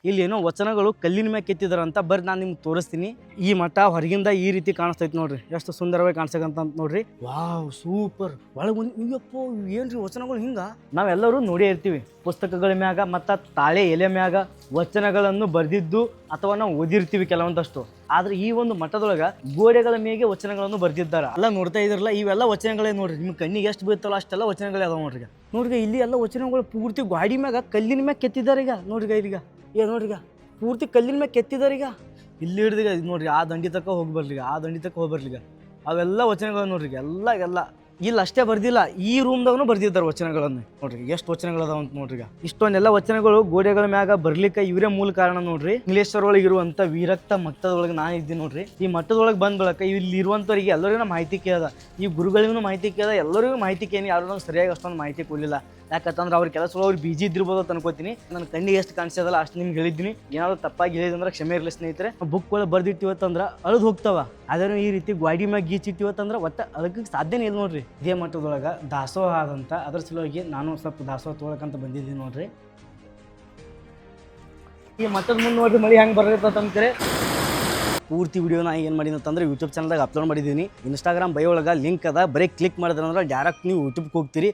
ಇಲ್ಲಿ ಏನೋ ವಚನಗಳು ಕಲ್ಲಿನ ಮ್ಯಾಗ ಕೆತ್ತಿದಾರ ಅಂತ ಬರ್ರಿ ನಾನು ನಿಮ್ಗೆ ತೋರಿಸ್ತೀನಿ. ಈ ಮಠ ಹೊರಗಿಂದ ಈ ರೀತಿ ಕಾಣಿಸ್ತೈತಿ ನೋಡ್ರಿ, ಎಷ್ಟು ಸುಂದರವಾಗಿ ಕಾಣಿಸಕಂತ ನೋಡ್ರಿ. Wow super. ಒಳಗೆ ಒಂದು ಅಯ್ಯಪ್ಪ ಏನ್ರಿ ವಚನಗಳು ಹಿಂಗ ನಾವೆಲ್ಲರೂ ನೋಡೇ ಇರ್ತೀವಿ ಪುಸ್ತಕಗಳ ಮ್ಯಾಗ ಮತ್ತು ತಾಳೆ ಎಲೆ ಮ್ಯಾಗ ವಚನಗಳನ್ನು ಬರೆದಿದ್ದು ಅಥವಾ ನಾವು ಓದಿರ್ತೀವಿ ಕೆಲವೊಂದಷ್ಟು. ಆದ್ರೆ ಈ ಒಂದು ಮಠದೊಳಗ ಗೋಡೆಗಳ ಮೇಗೆ ವಚನಗಳನ್ನು ಬರ್ದಿದ್ದಾರೆ. ಎಲ್ಲ ನೋಡ್ತಾ ಇದ್ರಲ್ಲ, ಇವೆಲ್ಲ ವಚನಗಳೇ ನೋಡ್ರಿ. ನಿಮ್ಮ ಕಣ್ಣಿಗೆ ಎಷ್ಟು ಬೀಳ್ತಲ್ಲ ಅಷ್ಟೆಲ್ಲ ವಚನಗಳೇ ಅದಾವ ನೋಡ್ರಿ. ನೋಡ್ರಿ ಇಲ್ಲಿ ಎಲ್ಲ ವಚನಗಳು ಪೂರ್ತಿ ಗಾಡಿ ಮ್ಯಾಗ ಕಲ್ಲಿನ ಮ್ಯಾಗ ಕೆತ್ತಿದ್ದಾರೆ ಈಗ ನೋಡ್ರಿ. ಈಗ ನೋಡ್ರಿಗ ಪೂರ್ತಿ ಕಲ್ಲಿನ ಮ್ಯಾಗ ಕೆತ್ತಿದ್ದಾರೆ ಈಗ. ಇಲ್ಲಿ ಹಿಡ್ದಿಗ ಇದು ನೋಡ್ರಿ, ಆ ದಂಡಿ ತಕ್ಕ ಹೋಗಿ ಬರ್ಲಿಗ, ಆ ದಂಡಿ ತಕ್ಕ ಹೋಗಿ ಬರ್ಲಿಗ ಅವೆಲ್ಲ ವಚನಗಳು ನೋಡ್ರಿ. ಎಲ್ಲ ಇಲ್ಲಿ ಅಷ್ಟೇ ಬರ್ದಿಲ್ಲ, ಈ ರೂಮ್ದಾಗೂ ಬರ್ದಿದ್ದಾರೆ ವಚನಗಳನ್ನು ನೋಡ್ರಿ. ಎಷ್ಟು ವಚನಗಳು ಅದಾವ ಅಂತ ನೋಡ್ರಿ. ಇಷ್ಟೊಂದೆಲ್ಲ ವಚನಗಳು ಗೋಡೆಗಳ ಮ್ಯಾಗ ಬರ್ಲಿಕ್ಕೆ ಇವರೇ ಮೂಲ ಕಾರಣ ನೋಡ್ರಿ. ಇಂಗ್ಲೇಶ್ವರ ಒಳಗೆ ಇರುವಂತ ವೀರಕ್ತ ಮಠದೊಳಗೆ ನಾನು ಇದ್ದೀನಿ ನೋಡ್ರಿ. ಈ ಮಠದೊಳಗೆ ಬಂದ್ ಬಳಕ ಇಲ್ಲಿ ಇರುವಂತವರಿಗೆ ಎಲ್ಲರಿಗೂ ಮಾಹಿತಿ ಕೇಳ್ದ, ಈ ಗುರುಗಳಿಗೂ ಮಾಹಿತಿ ಕೇಳ್ದ, ಎಲ್ಲರಿಗೂ ಮಾಹಿತಿ ಕೇಳಿ ಯಾರು ಸರಿಯಾಗಿ ಅಷ್ಟೊಂದು ಮಾಹಿತಿ ಕೊಡಲಿಲ್ಲ. ಯಾಕಂತಂದ್ರೆ ಅವ್ರ ಕೆಲಸ ಅವ್ರು ಬಿಜಿ ಇದ್ದಿರ್ಬೋದು ಅಂತ ಅನ್ಕೋತೀನಿ. ನನ್ನ ಕಣ್ಣಿಗೆ ಎಷ್ಟು ಕಾಣಿಸೋದಲ್ಲ ಅಷ್ಟು ನಿಮ್ಗೆ ಹೇಳಿದ್ದೀನಿ. ಏನಾದ್ರು ತಪ್ಪಾಗಿ ಹೇಳಿದಂದ್ರೆ ಕ್ಷಮೆ ಇರಲಿ ಸ್ನೇಹಿತರೆ. ಬುಕ್ ಒಳಗೆ ಬರ್ದಿಟ್ಟಿವತ್ತಂದ್ರೆ ಅಳ್ದು ಹೋಗ್ತಾವ. ಅದನ್ನು ಈ ರೀತಿ ಗಾಡಿ ಮ್ಯಾಗ ಗೀಚಿಟ್ಟಿವತ್ತಂದ್ರೆ ಒಟ್ಟು ಅದಕ್ಕೆ ಸಾಧ್ಯನೇ ಇಲ್ಲ ನೋಡ್ರಿ. ಇದೇ ಮಠದೊಳಗೆ ದಾಸೋಹ ಆದಂತ ಅದ್ರ ಸಲುವಾಗಿ ನಾನು ಸ್ವಲ್ಪ ದಾಸೋಹ ತೊಗೊಳಕಂತ ಬಂದಿದ್ದೀನಿ ನೋಡ್ರಿ. ಈ ಮಠದ ಮುಂದೆ ನೋಡ್ರಿ ಮಳೆ ಹೆಂಗೆ ಬರ್ತಂದ್ರೆ ಪೂರ್ತಿ ವಿಡಿಯೋನ ಏನು ಮಾಡಿದ್ದೀನಿ ಅಂತಂದ್ರೆ ಯೂಟ್ಯೂಬ್ ಚಾನಲ್ದಾಗ ಅಪ್ಲೋಡ್ ಮಾಡಿದ್ದೀನಿ. ಇನ್ಸ್ಟಾಗ್ರಾಮ್ ಬೈ ಒಳಗೆ ಲಿಂಕ್ ಅದ, ಬರೀ ಕ್ಲಿಕ್ ಮಾಡಿದ್ರೆ ಅಂದ್ರೆ ಡೈರೆಕ್ಟ್ ನೀವು ಯೂಟ್ಯೂಬ್ಗೆ ಹೋಗ್ತೀರಿ.